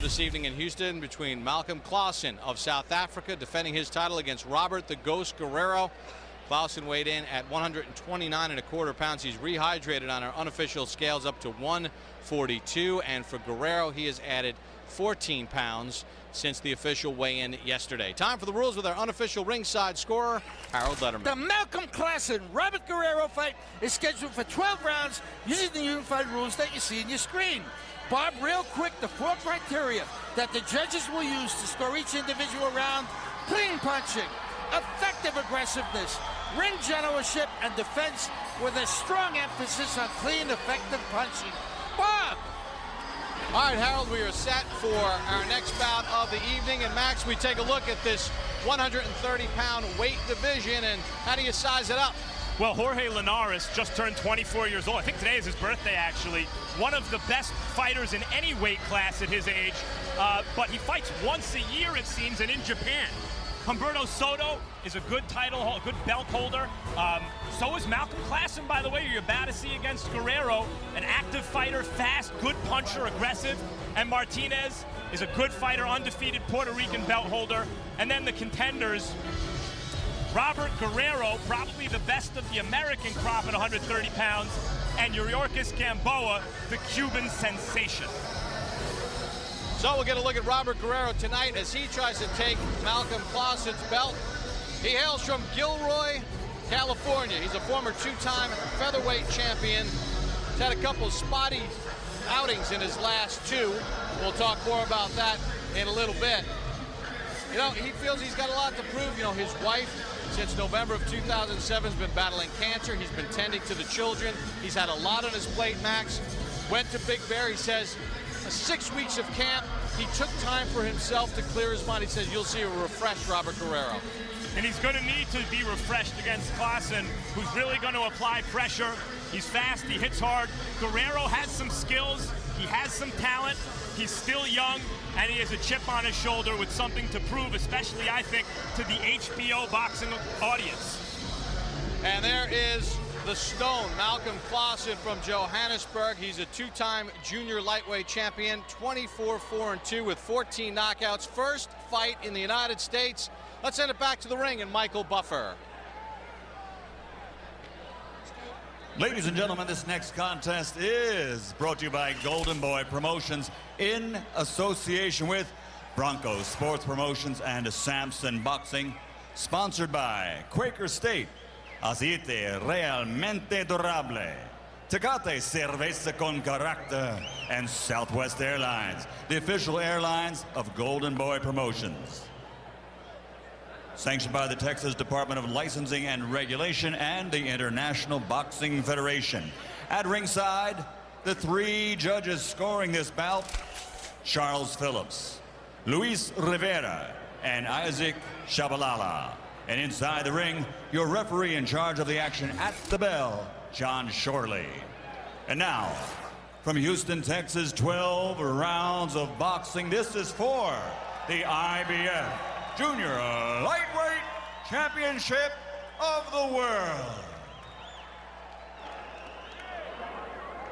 This evening in Houston between Malcolm Clausen of South Africa defending his title against Robert the Ghost Guerrero. Clausen weighed in at 129.25 pounds. He's rehydrated on our unofficial scales up to 142, and for Guerrero he has added 14 pounds since the official weigh-in yesterday. Time for the rules with our unofficial ringside scorer, Harold Letterman. The Malcolm Clausen Robert Guerrero fight is scheduled for 12 rounds using the unified rules that you see on your screen. Bob, real quick, the 4 criteria that the judges will use to score each individual round: clean punching, effective aggressiveness, ring generalship, and defense, with a strong emphasis on clean, effective punching. Bob! All right, Harold, we are set for our next bout of the evening. And Max, we take a look at this 130-pound weight division, and how do you size it up? Well, Jorge Linares just turned 24 years old. I think today is his birthday, actually. One of the best fighters in any weight class at his age. But he fights once a year, it seems, and in Japan. Humberto Soto is a good good belt holder. So is Malcolm Clausen, by the way, who you're about to see against Guerrero. An active fighter, fast, good puncher, aggressive. And Martinez is a good fighter, undefeated Puerto Rican belt holder. And then the contenders: Robert Guerrero, probably the best of the American crop at 130 pounds, and Yuriorkis Gamboa, the Cuban sensation. So we'll get a look at Robert Guerrero tonight as he tries to take Malcolm Clausen's belt. He hails from Gilroy, California. He's a former 2-time featherweight champion. He's had a couple spotty outings in his last 2. We'll talk more about that in a little bit. You know, he feels he's got a lot to prove. You know, his wife, since November of 2007, has been battling cancer. He's been tending to the children. He's had a lot on his plate, Max. Went to Big Bear. He says 6 weeks of camp, he took time for himself to clear his mind. He says you'll see a refreshed Robert Guerrero. And he's going to need to be refreshed against Clausen, who's really going to apply pressure. He's fast, he hits hard. Guerrero has some skills, he has some talent. He's still young, and he has a chip on his shoulder with something to prove, especially, I think, to the HBO boxing audience. And there is the Stone, Malcolm Clausen from Johannesburg. He's a 2-time junior lightweight champion, 24-4-2 with 14 knockouts. First fight in the United States. Let's send it back to the ring and Michael Buffer. Ladies and gentlemen, this next contest is brought to you by Golden Boy Promotions in association with Bronco Sports Promotions and Samson Boxing. Sponsored by Quaker State, Aceite Realmente Durable, Tecate Cerveza con Carácter, and Southwest Airlines, the official airlines of Golden Boy Promotions. Sanctioned by the Texas Department of Licensing and Regulation and the International Boxing Federation. At ringside, the 3 judges scoring this bout: Charles Phillips, Luis Rivera, and Isaac Shabalala. And inside the ring, your referee in charge of the action at the bell, John Shorley. And now, from Houston, Texas, 12 rounds of boxing. This is for the IBF Junior Lightweight Championship of the World.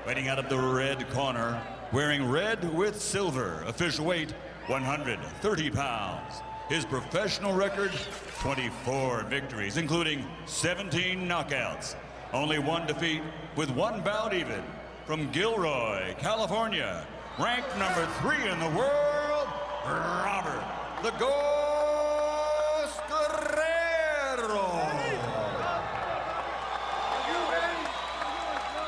Fighting out of the red corner, wearing red with silver, official weight 130 pounds. His professional record, 24 victories, including 17 knockouts. Only 1 defeat with 1 bout even. From Gilroy, California, ranked number 3 in the world, Robert the Ghost Guerrero.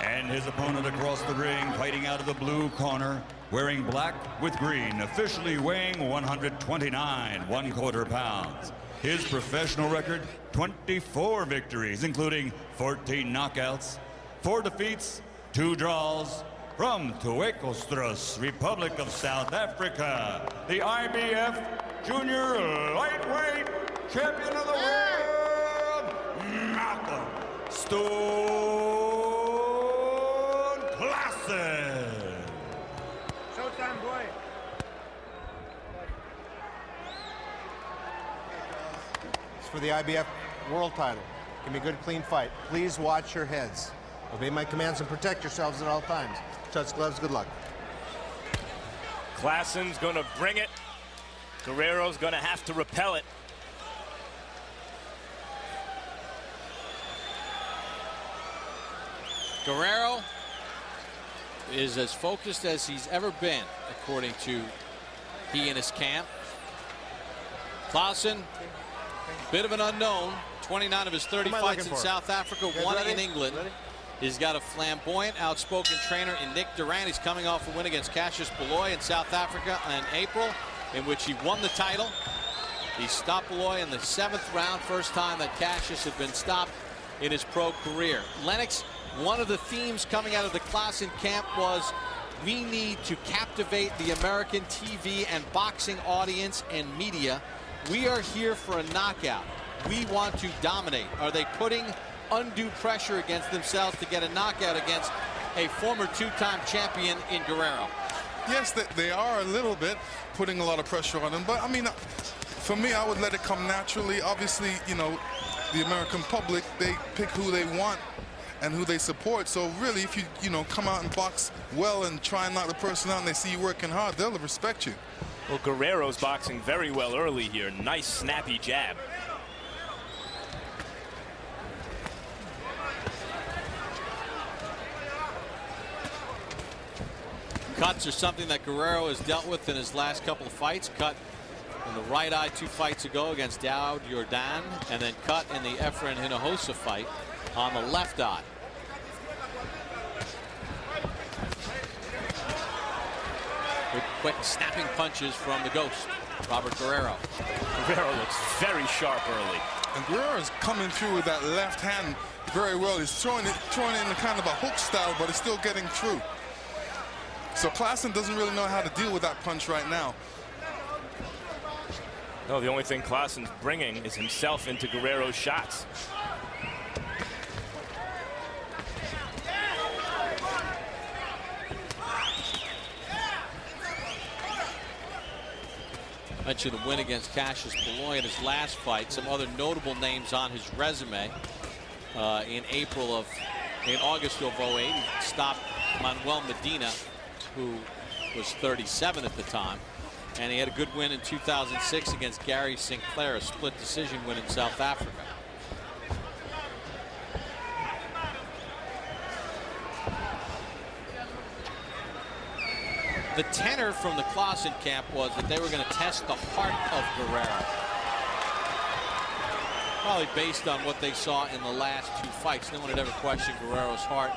And his opponent across the ring, fighting out of the blue corner, wearing black with green, officially weighing 129 1/4 pounds. His professional record, 24 victories, including 14 knockouts, 4 defeats, 2 draws. From Tuekostros, Republic of South Africa, the IBF Junior Lightweight Champion of the World, Malcolm Stone Clausen. Showtime, boy. It's for the IBF World title. Give me a good, clean fight. Please watch your heads. Obey my commands and protect yourselves at all times. Touch gloves, good luck. Klaassen's going to bring it. Guerrero's going to have to repel it. Guerrero is as focused as he's ever been, according to he and his camp. Klaassen, bit of an unknown. 29 of his 30 fights in South Africa, 1 in England. He's got a flamboyant, outspoken trainer in Nick Duran. He's coming off a win against Cassius Beloy in South Africa in April, in which he won the title. He stopped Beloy in the 7th round, first time that Cassius had been stopped in his pro career. Lennox, one of the themes coming out of the Klaassen camp was we need to captivate the American TV and boxing audience and media. We are here for a knockout. We want to dominate. Are they putting undue pressure against themselves to get a knockout against a former 2-time champion in Guerrero? Yes, they are a little bit putting a lot of pressure on him. But, I mean, for me, I would let it come naturally. Obviously, you know, the American public, they pick who they want and who they support. So really, if you come out and box well and try and knock the person out and they see you working hard, they'll respect you. Well, Guerrero's boxing very well early here. Nice, snappy jab. Cuts are something that Guerrero has dealt with in his last couple of fights. Cut in the right eye 2 fights ago against Daoud Yordan, and then cut in the Efren Hinojosa fight on the left eye. Good, quick snapping punches from the Ghost, Robert Guerrero. Guerrero looks very sharp early. And Guerrero's coming through with that left hand very well. He's throwing it in a kind of a hook style, but it's still getting through. So Klaassen doesn't really know how to deal with that punch right now. No, the only thing Klaassen's bringing is himself into Guerrero's shots. Mentioned a win against Cassius Beloy in his last fight. Some other notable names on his resume. In August of 08, he stopped Manuel Medina, who was 37 at the time, and he had a good win in 2006 against Gary Sinclair, a split decision win in South Africa. The tenor from the Klaassen camp was that they were going to test the heart of Guerrero. Probably based on what they saw in the last 2 fights. No one had ever questioned Guerrero's heart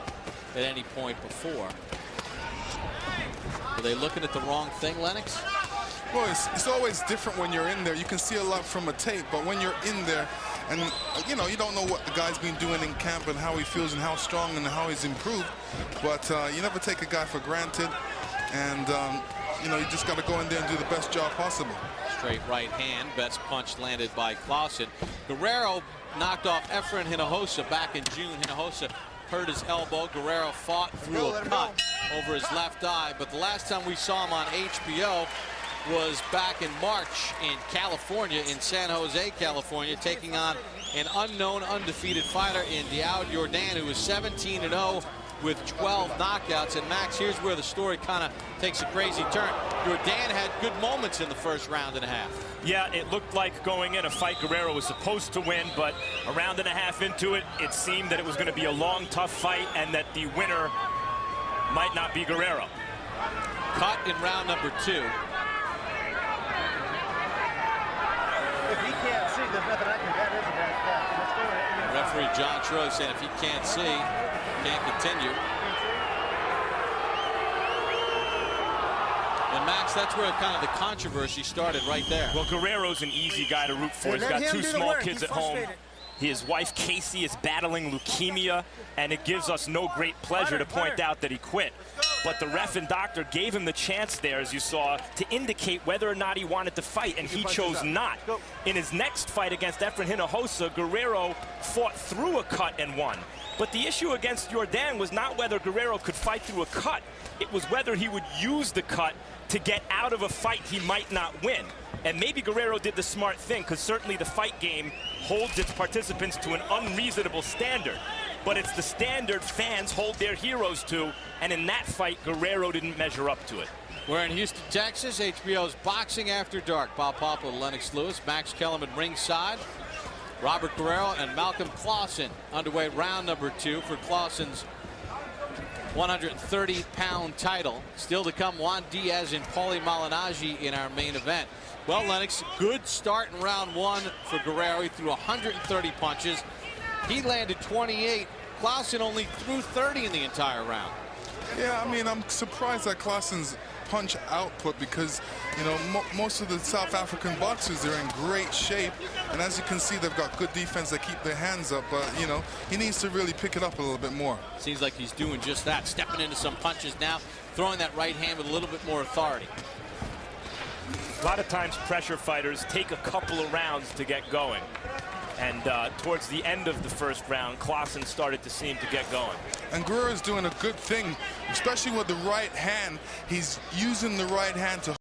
at any point before. Are they looking at the wrong thing, Lennox? Well, it's always different when you're in there. You can see a lot from a tape, but when you're in there and, you know, you don't know what the guy's been doing in camp and how he feels and how strong and how he's improved. But you never take a guy for granted. And, you know, you just got to go in there and do the best job possible. Straight right hand. Best punch landed by Klaassen. Guerrero knocked off Efren Hinojosa back in June. Hinojosa hurt his elbow. Guerrero fought through a cut over his left eye. But the last time we saw him on HBO was back in March in California, in San Jose, California, taking on an unknown undefeated fighter in Daoud Yordan, who was 17-0 with 12 knockouts. And Max, here's where the story kind of takes a crazy turn. Yordan had good moments in the first round and a half. Yeah, it looked like going in a fight Guerrero was supposed to win, but a round and a half into it, it seemed that it was going to be a long, tough fight and that the winner might not be Guerrero. Cut in round number 2. If he can't see, there's nothing I can get into that. Referee John Troy saying if he can't see, can't continue. And Max, that's where kind of the controversy started right there. Well, Guerrero's an easy guy to root for. He's got 2 small kids at home. His wife, Casey, is battling leukemia, and it gives us no great pleasure to point out that he quit. But the ref and doctor gave him the chance there, as you saw, to indicate whether or not he wanted to fight, and he chose not. In his next fight against Efren Hinojosa, Guerrero fought through a cut and won. But the issue against Yordan was not whether Guerrero could fight through a cut. It was whether he would use the cut to get out of a fight he might not win. And maybe Guerrero did the smart thing, because certainly the fight game holds its participants to an unreasonable standard. But it's the standard fans hold their heroes to, and in that fight, Guerrero didn't measure up to it. We're in Houston, Texas. HBO's Boxing After Dark. Bob Popple, Lennox Lewis, Max Kellerman ringside. Robert Guerrero and Malcolm Clausen underway round number 2 for Clausen's 130-pound title. Still to come, Juan Diaz and Paulie Malignaggi in our main event. Well, Lennox, good start in round 1 for Guerrero. He threw 130 punches. He landed 28. Clausen only threw 30 in the entire round. Yeah, I mean, I'm surprised at Clausen's punch output because, you know, most of the South African boxers, they're in great shape. And as you can see, they've got good defense. They keep their hands up. But, you know, he needs to really pick it up a little bit more. Seems like he's doing just that, stepping into some punches now, throwing that right hand with a little bit more authority. A lot of times pressure fighters take a couple of rounds to get going. And towards the end of the first round, Clausen started to seem to get going. And Guerrero's doing a good thing, especially with the right hand. He's using the right hand to